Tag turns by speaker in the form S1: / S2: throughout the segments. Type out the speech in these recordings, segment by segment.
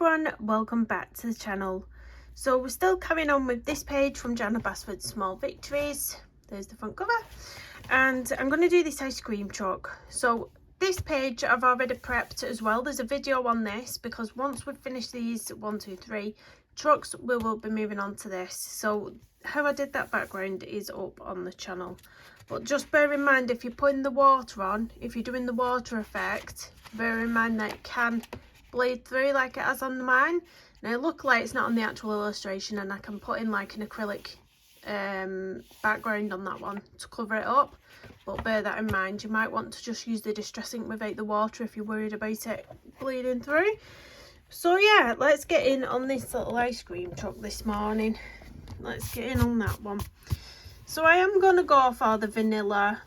S1: everyone, welcome back to the channel. So we're still carrying on with this page from Johanna Basford Small Victories. There's the front cover, and I'm going to do this ice cream truck. So this page I've already prepped as well. There's a video on this because once we've finished these 1, 2, 3 trucks, we will be moving on to this. So how I did that background is up on the channel, but just bear in mind, if you're putting the water on, if you're doing the water effect, bear in mind that it can bleed through like it has on mine. Now luckily it's not on the actual illustration, and I can put in like an acrylic background on that one to cover it up, but bear that in mind. You might want to just use the distress ink without the water if you're worried about it bleeding through. So yeah, let's get in on this little ice cream truck this morning. Let's get in on that one. So I am going to go for the vanilla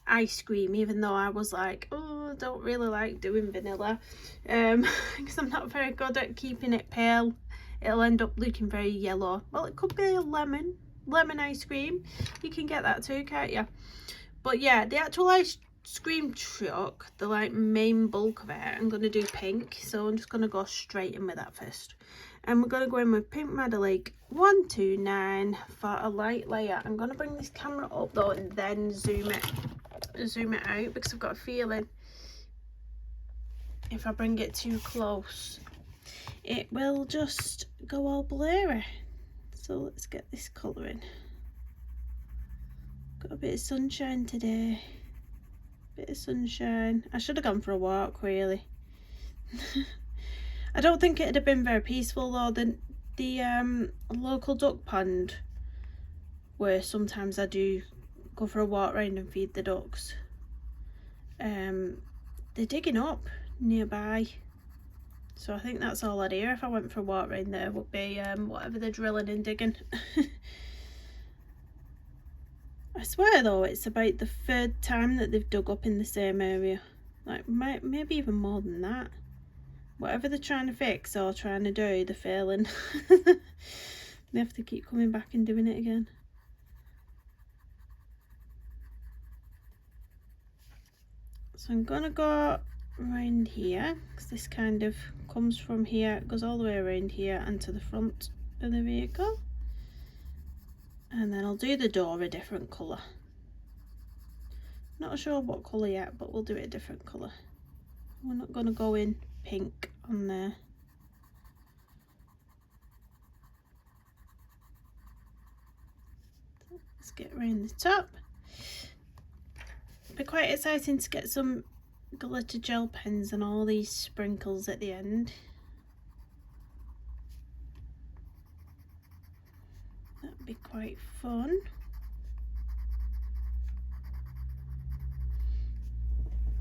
S1: ice cream, even though I was like, oh, I don't really like doing vanilla because I'm not very good at keeping it pale. It'll end up looking very yellow. Well, it could be a lemon ice cream. You can get that too, can't you? But yeah, the actual ice cream truck, the like main bulk of it, I'm going to do pink. So I'm just going to go straight in with that first. And we're going to go in with Pink Madeleine 129 for a light layer. I'm going to bring this camera up though and then zoom it out, because I've got a feeling if I bring it too close it will just go all blurry. So let's get this colour in. Got a bit of sunshine today. Bit of sunshine. I should have gone for a walk really. I don't think it'd have been very peaceful though. The local duck pond, where sometimes I do go for a walk round and feed the ducks, they're digging up nearby, so I think that's all I'd hear if I went for a walk round there, would be whatever they're drilling and digging. I swear though, it's about the 3rd time that they've dug up in the same area, like maybe even more than that. Whatever they're trying to fix or trying to do, they're failing. They have to keep coming back and doing it again. So I'm gonna go around here, because this kind of comes from here, goes all the way around here and to the front of the vehicle. And then I'll do the door a different colour. Not sure what colour yet, but we'll do it a different colour. We're not gonna go in pink on there. Let's get around the top. Be quite exciting to get some glitter gel pens and all these sprinkles at the end. That'd be quite fun.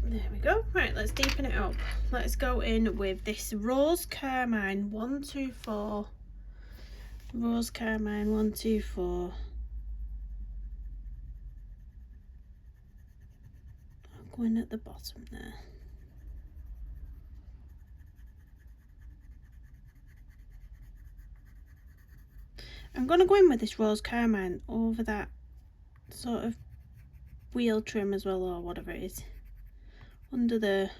S1: There we go. Right, let's deepen it up. Let's go in with this Rose Carmine 124. Rose Carmine 124. I'll go in at the bottom there. I'm going to go in with this Rose Carmine over that sort of wheel trim as well, or whatever it is. Under there.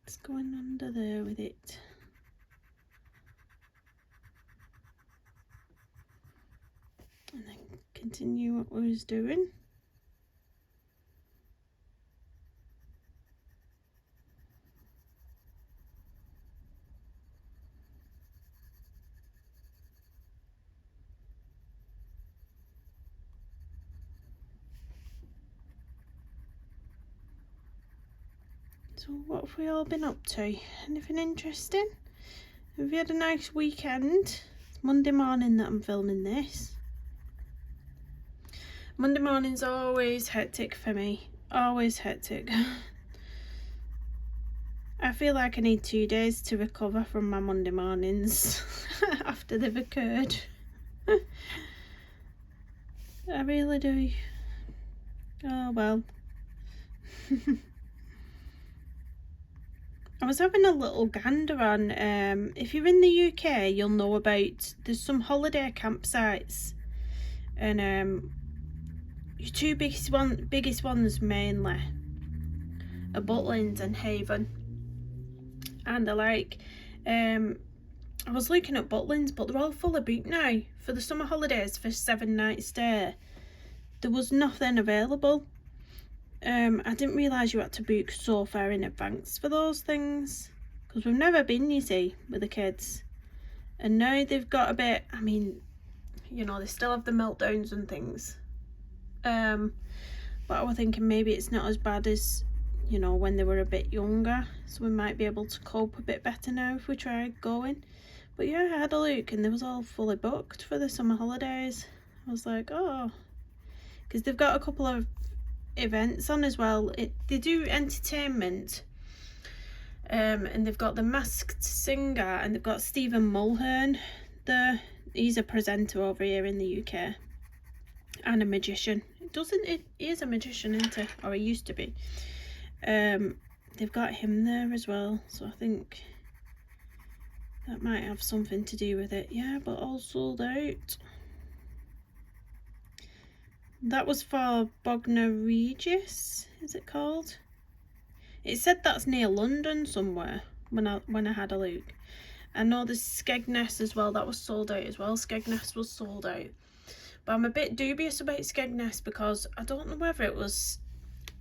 S1: It's going under there with it. And then continue what we was doing. So what have we all been up to? Anything interesting? Have you had a nice weekend? It's Monday morning that I'm filming this. Monday morning's always hectic for me. Always hectic. I feel like I need 2 days to recover from my Monday mornings after they've occurred. I really do. Oh well. I was having a little gander on, if you're in the UK, you'll know about, there's some holiday campsites, and your two biggest ones mainly are Butlins and Haven. and they're like, I was looking at Butlins, but they're all full of booked now for the summer holidays for 7-night stay. There was nothing available. I didn't realise you had to book so far in advance for those things, because we've never been, you see, with the kids. And now they've got a bit, I mean, you know, they still have the meltdowns and things. But I was thinking maybe it's not as bad as, you know, when they were a bit younger. So we might be able to cope a bit better now if we try going. But yeah, I had a look and they was all fully booked for the summer holidays. I was like, oh, because they've got a couple of events on as well. They do entertainment, and they've got the Masked Singer, and they've got Stephen Mulhern. He's a presenter over here in the UK, and a magician. He is a magician, isn't he? Or he used to be. They've got him there as well, so I think that might have something to do with it. Yeah, but all sold out. That was for Bognor Regis, is it called? It said that's near London somewhere when I had a look. I know there's Skegness as well, that was sold out as well. Skegness was sold out. But I'm a bit dubious about Skegness because I don't know whether it was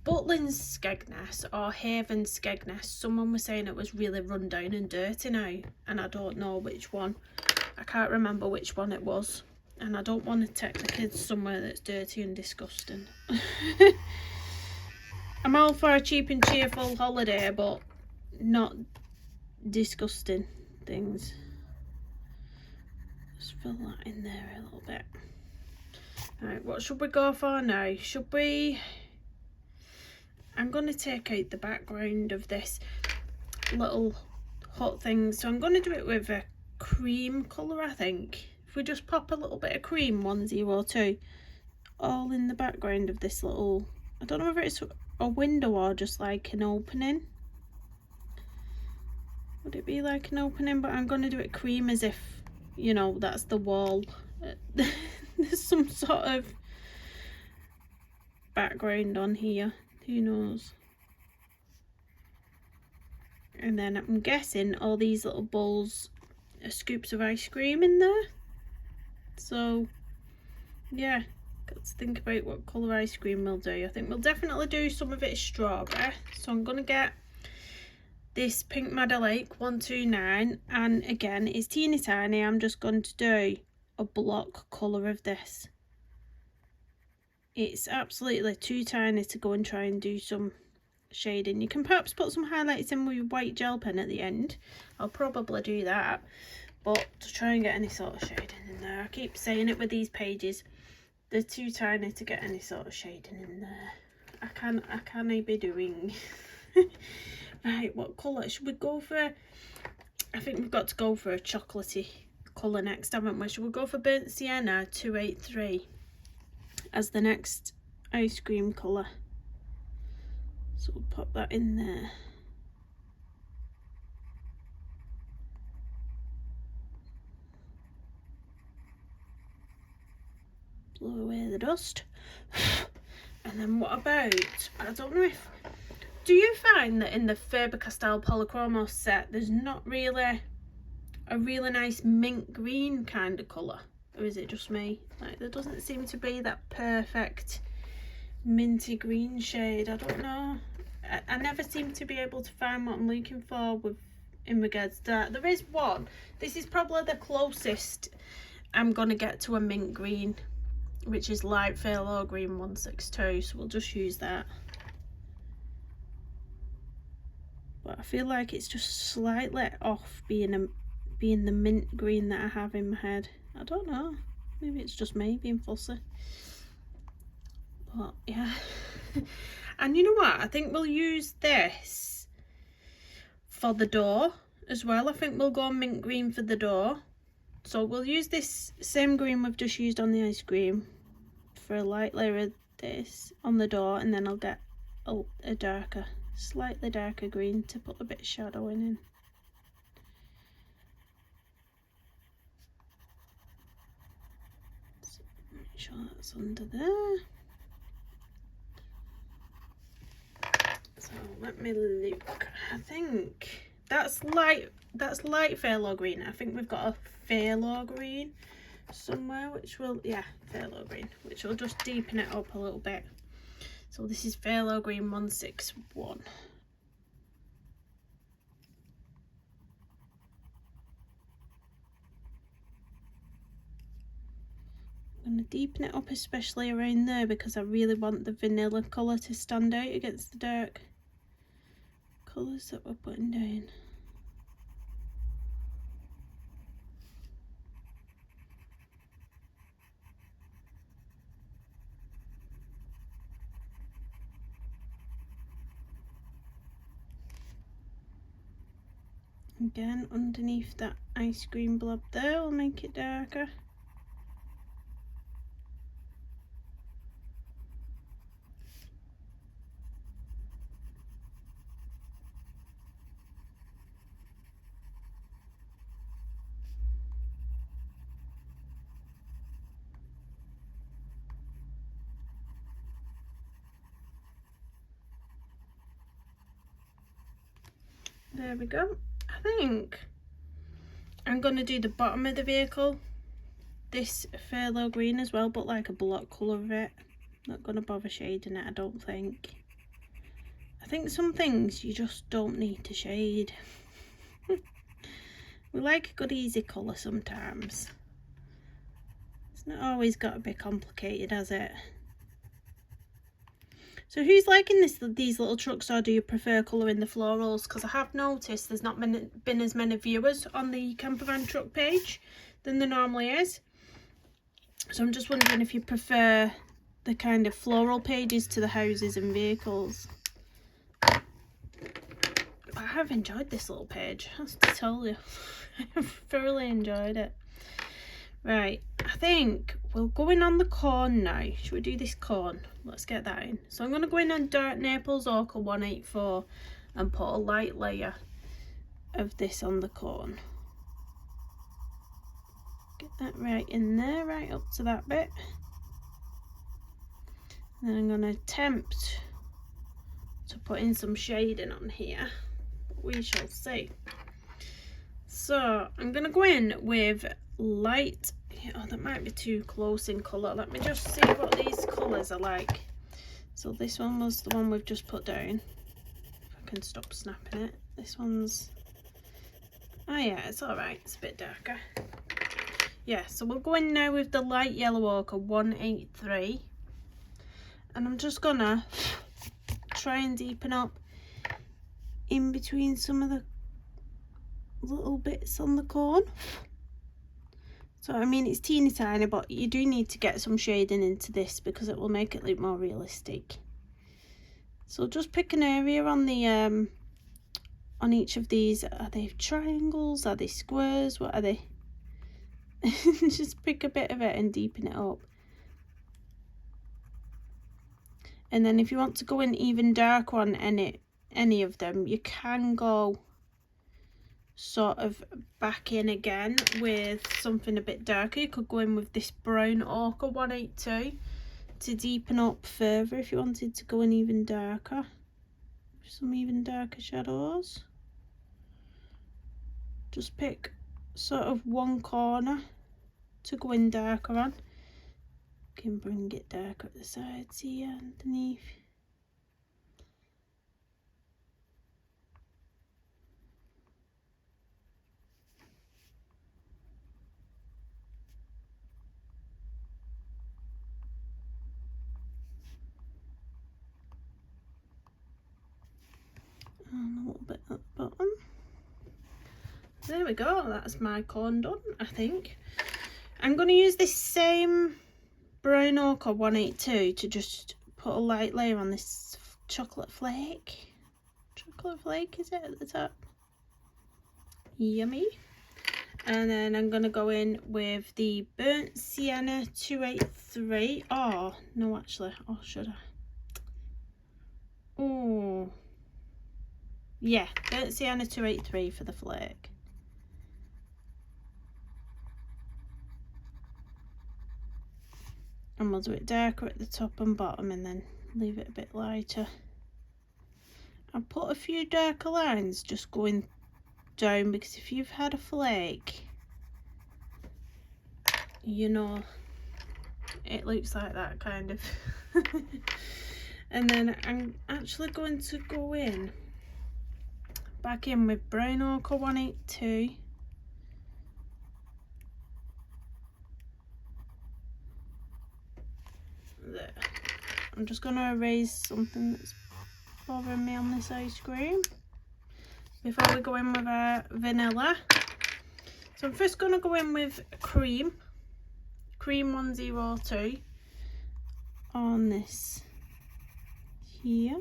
S1: Butlins Skegness or Haven Skegness. Someone was saying it was really run down and dirty now, and I don't know which one. I can't remember which one it was, and I don't want to take the kids somewhere that's dirty and disgusting. I'm all for a cheap and cheerful holiday, but not disgusting things. Just fill that in there a little bit. Right, what should we go for now? I'm going to take out the background of this little hot thing, so I'm going to do it with a cream colour, I think. If we just pop a little bit of cream, 102, all in the background of this little, I don't know whether it's a window or just like an opening. Would it be like an opening? But I'm going to do it cream as if, you know, that's the wall. There's some sort of background on here. Who knows? And then I'm guessing all these little bowls are scoops of ice cream in there. So, yeah. Got to think about what colour ice cream we'll do. I think we'll definitely do some of it strawberry. So I'm going to get this Pink Madder Lake 129, and again it's teeny tiny. I'm just going to do a block colour of this. It's absolutely too tiny to go and try and do some shading. You can perhaps put some highlights in with your white gel pen at the end. I'll probably do that, but to try and get any sort of shading in there. I keep saying it with these pages, they're too tiny to get any sort of shading in there. I can't be doing. Right, what colour should we go for? I think we've got to go for a chocolatey colour next, haven't we? Should we go for Burnt Sienna 283 as the next ice cream colour? So we'll pop that in there. Blow away the dust. And then what about, I don't know if, do you find that in the Faber-Castell Polychromos set there's not really a really nice mint green kind of colour? Or is it just me? Like, there doesn't seem to be that perfect minty green shade. I don't know. I never seem to be able to find what I'm looking for in regards to that. There is one. This is probably the closest I'm going to get to a mint green, which is Light Phthalo Green 162. So we'll just use that. But I feel like it's just slightly off being the mint green that I have in my head. I don't know. Maybe it's just me being fussy. But yeah. And you know what? I think we'll use this for the door as well. I think we'll go mint green for the door. So we'll use this same green we've just used on the ice cream for a light layer of this on the door, and then I'll get a darker, slightly darker green to put a bit of shadowing in. So make sure that's under there. So let me look. I think that's light phthalo green. I think we've got a phthalo green somewhere, which will, yeah, phthalo green, which will just deepen it up a little bit. So this is phthalo green 161. I'm going to deepen it up, especially around there, because I really want the vanilla colour to stand out against the dark colours that we're putting down. Again, underneath that ice cream blob there, we'll make it darker. There we go. I think I'm going to do the bottom of the vehicle, this phthalo green as well, but like a block colour of it. Not going to bother shading it, I don't think. I think some things you just don't need to shade. We like a good easy colour sometimes. It's not always got to be complicated, has it? So who's liking these little trucks, or do you prefer colouring the florals? Because I have noticed there's not been as many viewers on the campervan truck page than there normally is. So I'm just wondering if you prefer the kind of floral pages to the houses and vehicles. I have enjoyed this little page, I have to tell you. I've thoroughly enjoyed it. Right, I think we'll go in on the corn now. Should we do this corn? Let's get that in. So I'm going to go in on dark Naples ochre 184 and put a light layer of this on the corn. Get that right in there, right up to that bit. And then I'm going to attempt to put in some shading on here. We shall see. So I'm going to go in with light. Oh, that might be too close in colour. Let me just see what these colours are like. So this one was the one we've just put down. If I can stop snapping it. This one's, oh yeah, it's alright, it's a bit darker. Yeah, so we'll go in now with the light yellow ochre 183. And I'm just gonna try and deepen up in between some of the little bits on the corn. So I mean, it's teeny tiny, but you do need to get some shading into this because it will make it look more realistic. So just pick an area on the on each of these. Are they triangles? Are they squares? What are they? Just pick a bit of it and deepen it up. And then if you want to go in even darker on any of them, you can go sort of back in again with something a bit darker. You could go in with this brown ochre 182 to deepen up further if you wanted to go in even darker. Some even darker shadows. Just pick sort of one corner to go in darker on. You can bring it darker at the sides here, underneath. And a little bit at the bottom. There we go, that's my corn done, I think. I'm going to use this same brown ochre 182 to just put a light layer on this chocolate flake. Chocolate flake, is it, at the top? Yummy. And then I'm going to go in with the burnt sienna 283. Oh, no, actually. Oh, should I? Oh. Yeah, burnt sienna 283 for the flake. And we'll do it darker at the top and bottom and then leave it a bit lighter. I'll put a few darker lines just going down, because if you've had a flake, you know it looks like that kind of. And then I'm actually going to go back in with brown ochre 182. There. I'm just going to erase something that's bothering me on this ice cream before we go in with our vanilla. So I'm first going to go in with cream 102 on this here.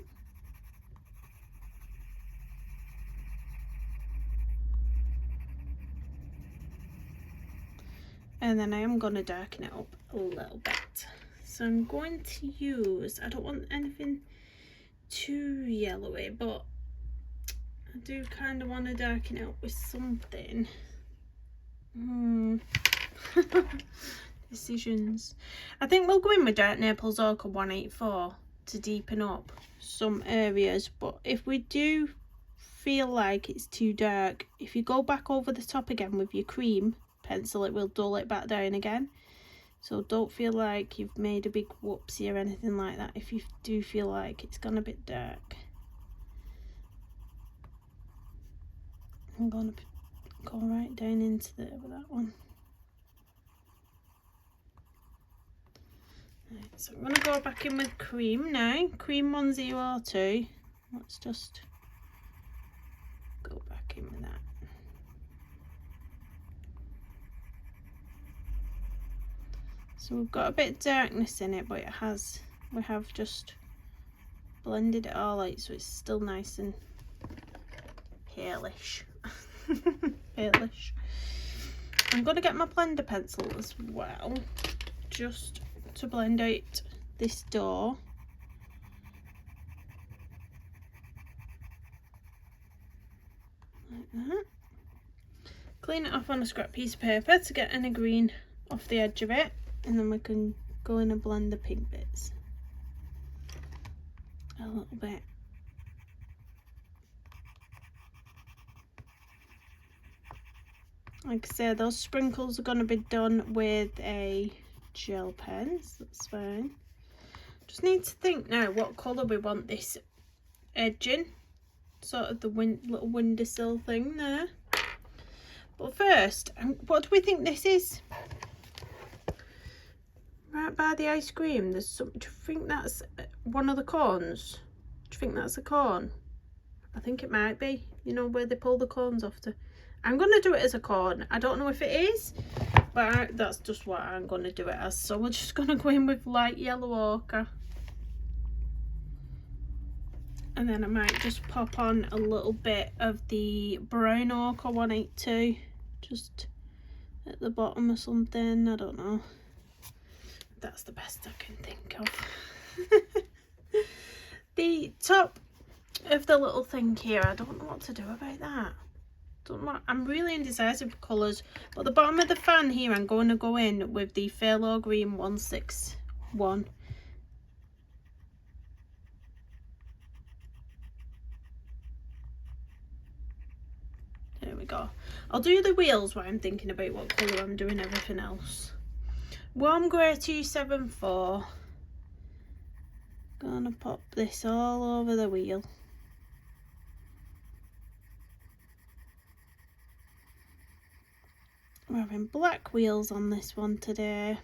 S1: And then I am going to darken it up a little bit. So I'm going to use, I don't want anything too yellowy, but I do kind of want to darken it up with something. Decisions. I think we'll go in with dark Naples ochre 184 to deepen up some areas, but if we do feel like it's too dark, if you go back over the top again with your cream pencil, it will dull it back down again. So don't feel like you've made a big whoopsie or anything like that if you do feel like it's gone a bit dark. I'm gonna go right down into there with that one. Right, so I'm gonna go back in with cream now, cream 102. Let's just go back in with that. So we've got a bit of darkness in it, but we have just blended it all out so it's still nice and palish. Palish. I'm going to get my blender pencil as well, just to blend out this door. Like that. Clean it off on a scrap piece of paper to get any green off the edge of it. And then we can go in and blend the pink bits a little bit. Like I said, those sprinkles are going to be done with a gel pen, so that's fine. Just need to think now what colour we want this edging, sort of the little windowsill thing there. But first, what do we think this is? Right by the ice cream, there's some. Do you think that's one of the cones? Do you think that's a cone? I think it might be. You know where they pull the cones off to. I'm going to do it as a cone. I don't know if it is, but that's just what I'm going to do it as. So we're just going to go in with light yellow ochre. And then I might just pop on a little bit of the brown ochre 182. Just at the bottom or something. I don't know. That's the best I can think of. The top of the little thing here, I don't know what to do about that. I'm really indecisive with colours, but the bottom of the fan here I'm going to go in with the Phthalo green 161. There we go. I'll do the wheels while I'm thinking about what colour I'm doing everything else. Warm grey 274. Gonna pop this all over the wheel. We're having black wheels on this one today.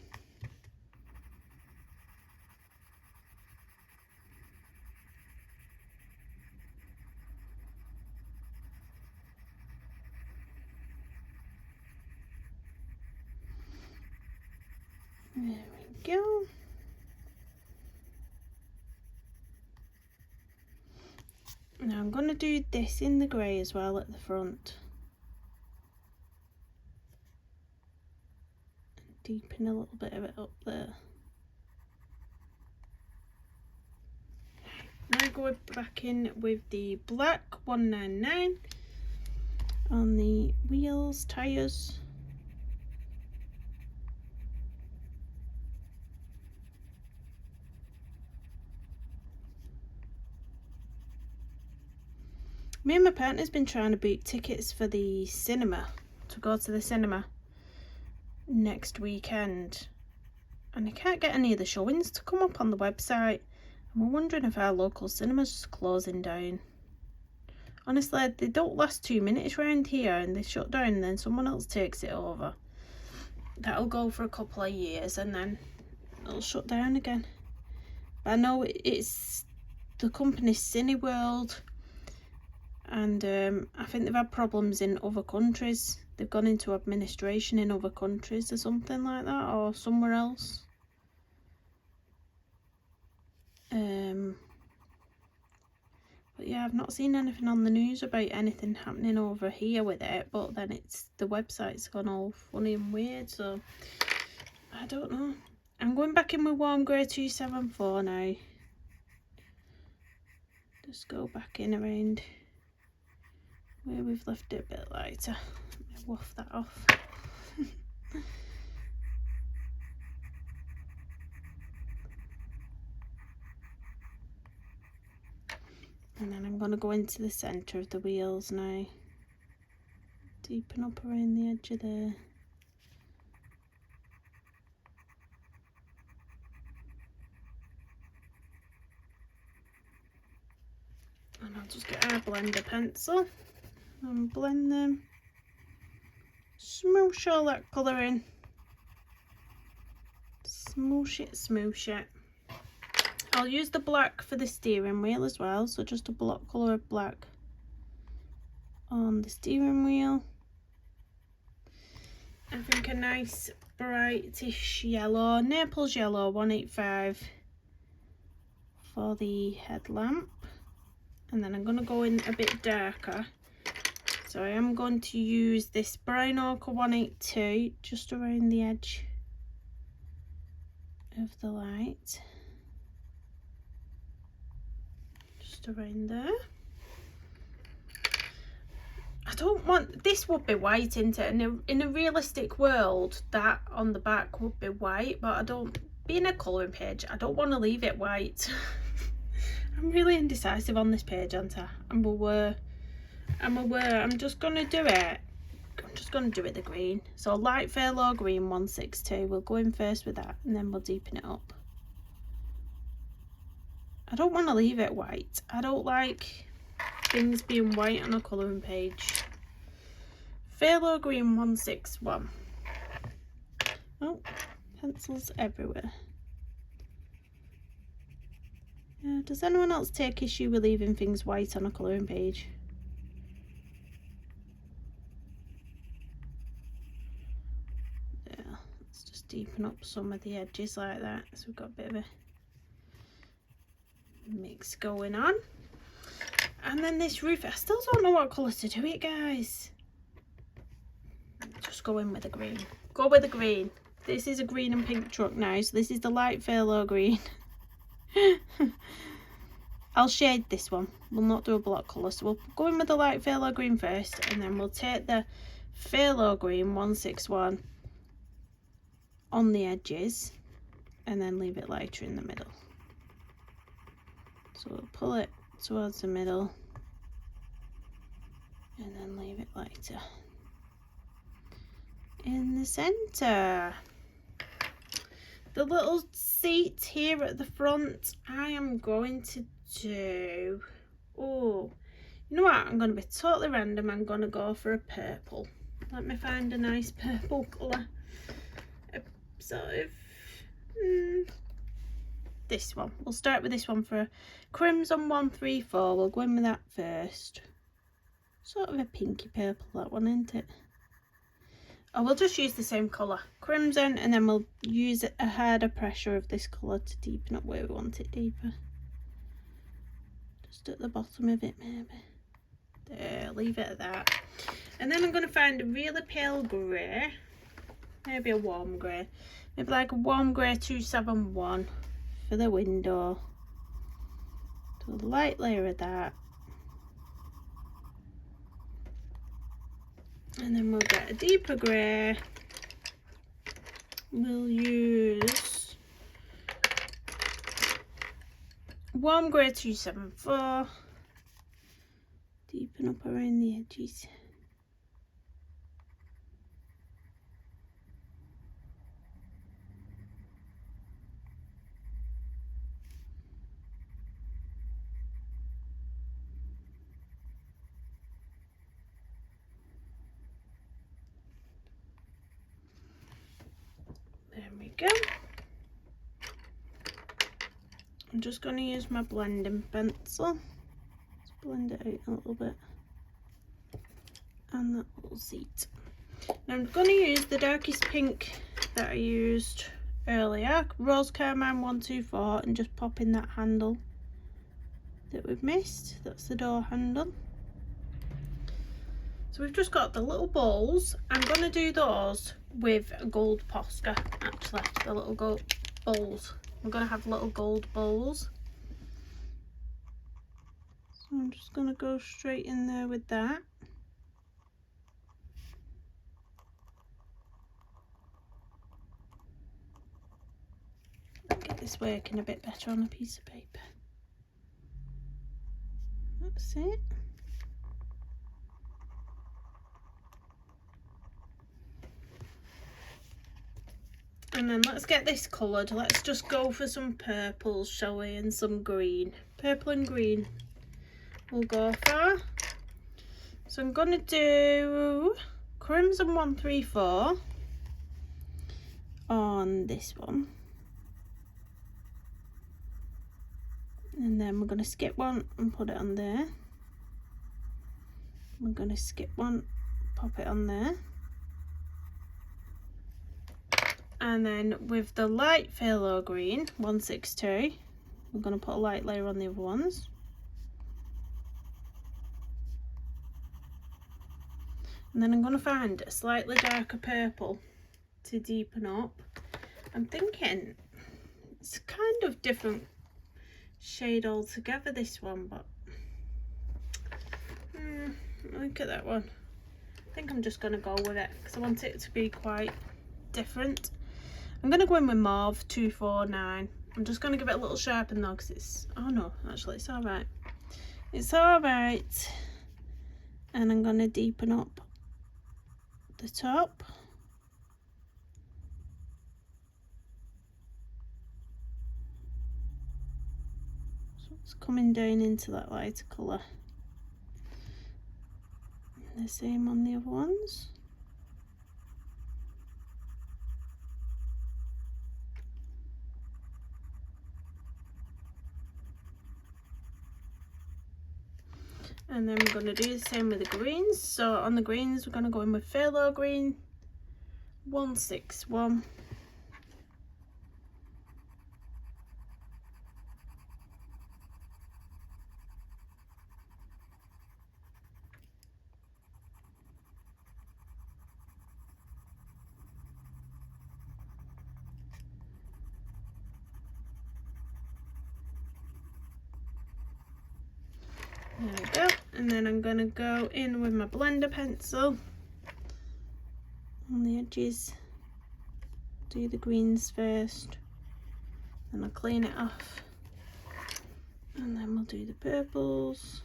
S1: There we go. Now I'm going to do this in the grey as well at the front. Deepen a little bit of it up there. Now go back in with the black 199 on the wheels, tyres. Me and my partner's been trying to book tickets for the cinema, to go to the cinema next weekend, and I can't get any of the showings to come up on the website. And we're wondering if our local cinema's closing down. Honestly, they don't last 2 minutes round here, and they shut down and then someone else takes it over. That'll go for a couple of years and then it'll shut down again. But I know it's the company Cineworld, and I think they've had problems in other countries. They've gone into administration in other countries or something like that, or somewhere else. But yeah, I've not seen anything on the news about anything happening over here with it, but then the website's gone all funny and weird, so I don't know. I'm going back in with warm grey 274 now. Just go back in around where we've left it a bit lighter. Let me waft that off. And then I'm going to go into the centre of the wheels now. Deepen up around the edge of there. And I'll just get our blender pencil and blend them. Smoosh all that colour in. Smoosh it, smoosh it. I'll use the black for the steering wheel as well, so just a block colour of black on the steering wheel. I think a nice brightish yellow, Naples yellow 185 for the headlamp. And then I'm going to go in a bit darker. So I am going to use this brown ochre 182 just around the edge of the light. Just around there. I don't want, this would be white, isn't it? And in a realistic world, that on the back would be white, but I don't, being a colouring page, I don't want to leave it white. I'm really indecisive on this page, aren't I? I'm aware. I'm just going to do it. I'm just going to do it the green. So light phthalo green 162. We'll go in first with that and then we'll deepen it up. I don't want to leave it white. I don't like things being white on a colouring page. Phthalo green 161. Oh, pencils everywhere. Does anyone else take issue with leaving things white on a colouring page? Yeah, let's just deepen up some of the edges like that, so we've got a bit of a mix going on. And then this roof, I still don't know what colour to do it, guys. Just go in with the green. Go with the green. This is a green and pink truck now, so this is the light phthalo green. I'll shade this one. We'll not do a block colour, so we'll go in with the light phthalo green first, and then we'll take the phthalo green 161 on the edges and then leave it lighter in the middle. So we'll pull it towards the middle and then leave it lighter in the centre. The little seat here at the front, I am going to do, oh, you know what, I'm going to be totally random. I'm going to go for a purple. Let me find a nice purple colour. Sort of, this one. We'll start with this one for a crimson 134. We'll go in with that first. Sort of a pinky purple, that one, isn't it? Oh, we'll just use the same colour, crimson, and then we'll use a harder pressure of this colour to deepen up where we want it deeper. Just at the bottom of it, maybe. There, leave it at that. And then I'm going to find a really pale grey, maybe a warm grey, maybe like a warm grey 271 for the window. Do a light layer of that. And then we'll get a deeper grey. We'll use warm grey 274. deepen up around the edges. There we go. I'm just going to use my blending pencil. Let's blend it out a little bit. And that little seat. Now I'm going to use the darkest pink that I used earlier, Rose Carmine 124, and just pop in that handle that we've missed. That's the door handle. So we've just got the little bowls. I'm going to do those with a gold Posca, actually, the little gold bowls. I'm going to have little gold bowls. So I'm just going to go straight in there with that. Get this working a bit better on a piece of paper. That's it. And then let's get this coloured. Let's just go for some purples, shall we, and some green. Purple and green we'll go for. So I'm going to do Crimson 134 on this one. And then we're going to skip one and put it on there. We're going to skip one, pop it on there. And then with the light phthalo green 162, we're going to put a light layer on the other ones. And then I'm going to find a slightly darker purple to deepen up. I'm thinking it's kind of different shade altogether, this one, but look at that one. I think I'm just going to go with it because I want it to be quite different. I'm going to go in with Mauve 249. I'm just going to give it a little sharpen though because it's, oh no, actually it's alright. It's alright. And I'm going to deepen up the top. So it's coming down into that lighter colour. The same on the other ones. And then we're going to do the same with the greens. So on the greens we're going to go in with Phthalo green 161. There we go. And then I'm going to go in with my blender pencil on the edges. Do the greens first, then I'll clean it off, and then we'll do the purples.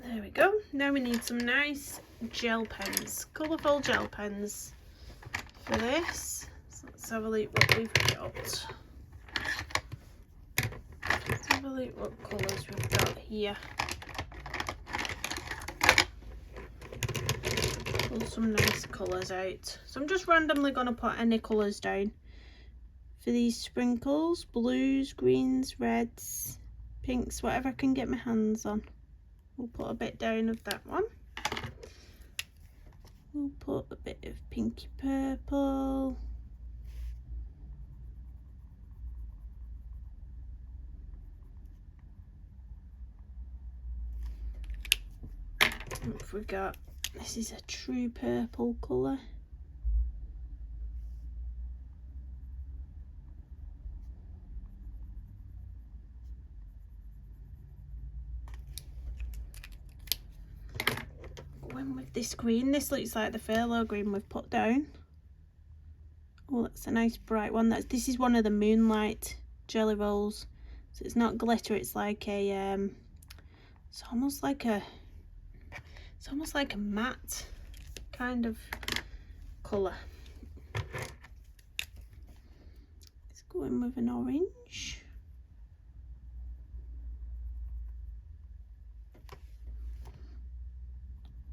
S1: There we go. Now we need some nice gel pens, colourful gel pens for this. So let's have a look what we've got. Let's have a look what colours we've got here. Pull some nice colours out. So I'm just randomly going to put any colours down for these sprinkles. Blues, greens, reds, pinks, whatever I can get my hands on. We'll put a bit down of that one. We'll put a bit of pinky purple. What have we got? This is a true purple colour. this green. This looks like the phthalo green we've put down. Oh, that's a nice bright one. This is one of the Moonlight jelly rolls. So it's not glitter, it's like a it's almost like a matte kind of colour. Let's go in with an orange.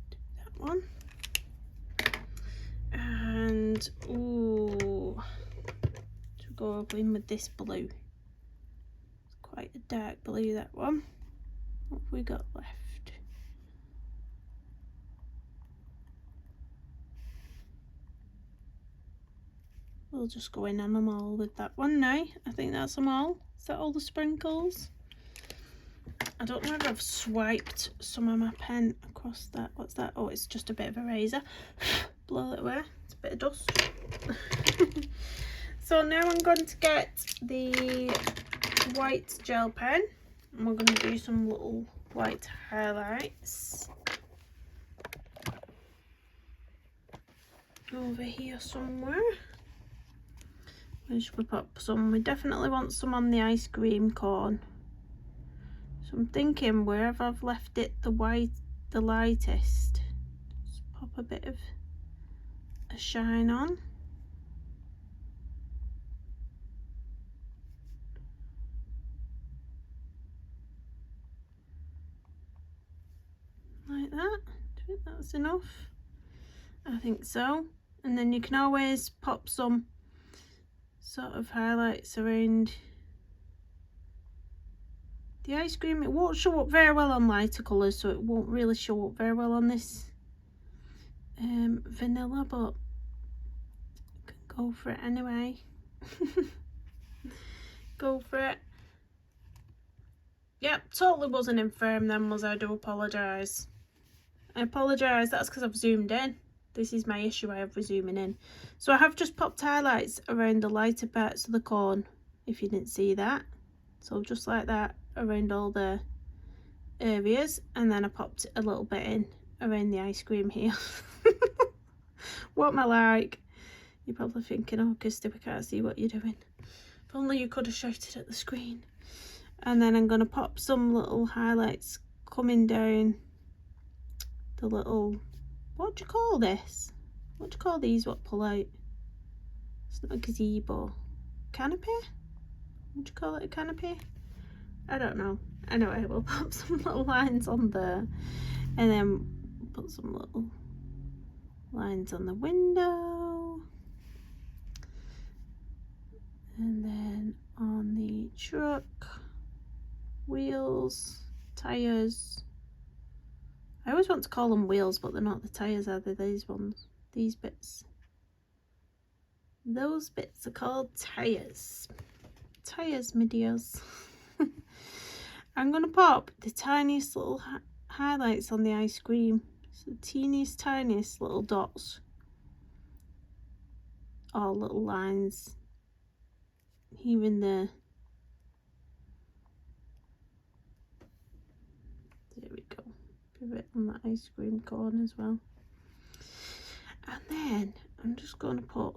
S1: Do that one. And ooh, to go in with this blue. It's quite a dark blue, that one. What have we got left? We'll just go in on them all with that one now. I think that's them all. Is that all the sprinkles? I don't know whether I've swiped some of my pen across that. What's that? Oh, it's just a bit of a razor. Blow it away. It's a bit of dust. So now I'm going to get the white gel pen and we're going to do some little white highlights over here somewhere. Where should we pop some? We definitely want some on the ice cream cone. So I'm thinking wherever I've left it the lightest, just pop a bit of a shine on. Like that. Do you think that's enough? I think so. And then you can always pop some sort of highlights around the ice cream. It won't show up very well on lighter colours, so it won't really show up very well on this vanilla, but I can go for it anyway. Go for it. Yep, totally wasn't in frame then, was I? I do apologise. I apologise, that's because I've zoomed in. This is my issue, I have with zooming in. So I have just popped highlights around the lighter parts of the cone, if you didn't see that. So just like that, around all the areas. And then I popped a little bit in around the ice cream here. What am I like? You're probably thinking, oh, Kirsty, we can't see what you're doing. If only you could have shouted at the screen. And then I'm going to pop some little highlights coming down the little... What do you call this? What do you call these what pull out? It's not a gazebo. Canopy? Would you call it a canopy? I don't know. Anyway, we'll put some little lines on there. And then put some little lines on the window. And then on the truck, wheels, tyres. I always want to call them wheels, but they're not the tyres, are they? These ones, these bits. Those bits are called tyres. Tyres, my dears. I'm going to pop the tiniest little highlights on the ice cream. So the teeniest, tiniest little dots. All little lines. Here and there. There we go. Bit on that ice cream cone as well. And then I'm just going to put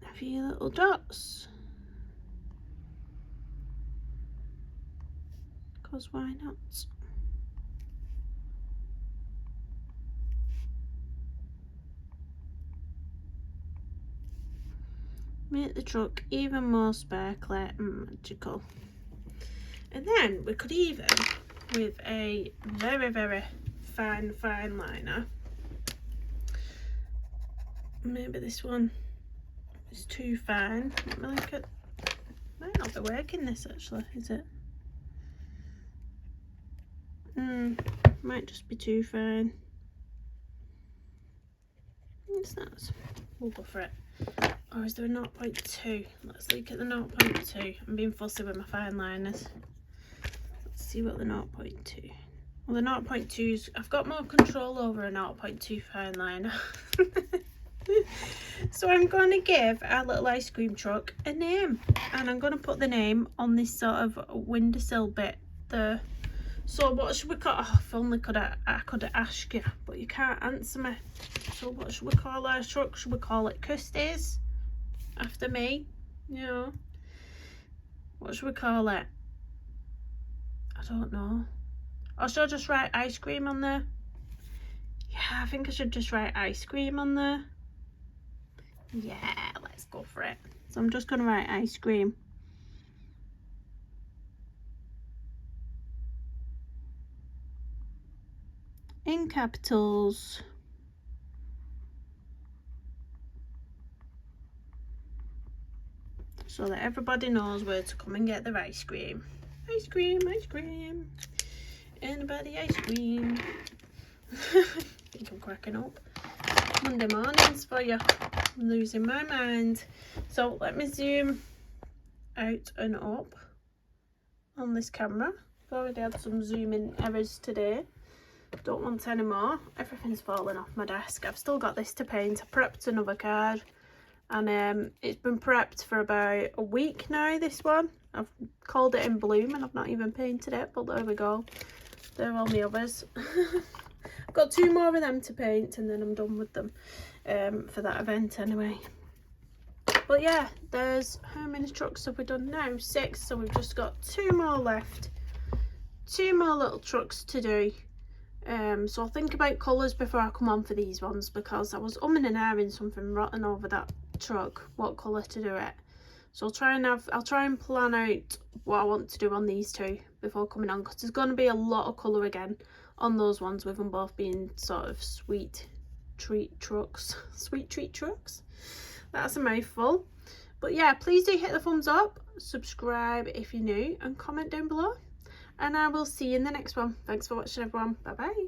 S1: a few little dots, because why not? Make the truck even more sparkly and magical. And then we could even, with a very, very fine liner, maybe this one is too fine. Let me look at, might not be working this actually, is it? Might just be too fine. It's not. We'll go for it. Or is there a 0.2? Let's look at the 0.2. I'm being fussy with my fine liners. Let's see what the 0.2. Well, the 0.2's, I've got more control over a 0.2 fine liner. So I'm going to give our little ice cream truck a name. And I'm going to put the name on this sort of windowsill bit there. So what should we call, oh, if only I could ask you, but you can't answer me. So what should we call our truck? Should we call it Kirsty's after me? You know, what should we call it? I don't know. Or should I just write ice cream on there? Yeah, I think I should just write ice cream on there. Yeah, let's go for it. So I'm just going to write ice cream. In capitals. So that everybody knows where to come and get their ice cream. Ice cream, ice cream. Anybody ice cream? I think I'm cracking up. Monday mornings for you. I'm losing my mind. So let me zoom out and up on this camera. I've already had some zooming errors today. Don't want any more. Everything's falling off my desk. I've still got this to paint. I prepped another card, and it's been prepped for about a week now, this one. I've called it in bloom and I've not even painted it, but there we go. They're all the others. I've got 2 more of them to paint and then I'm done with them for that event anyway. But yeah, there's, how many trucks have we done now? 6, so we've just got 2 more left. 2 more little trucks to do. So I'll think about colours before I come on for these ones, because I was umming and ahhing something rotten over that truck, what colour to do it. So I'll try and plan out what I want to do on these 2 before coming on, because there's going to be a lot of colour again on those ones, with them both being sort of sweet treat trucks. Sweet treat trucks? That's a mouthful. But yeah, please do hit the thumbs up, subscribe if you're new, and comment down below. And I will see you in the next one. Thanks for watching, everyone. Bye bye.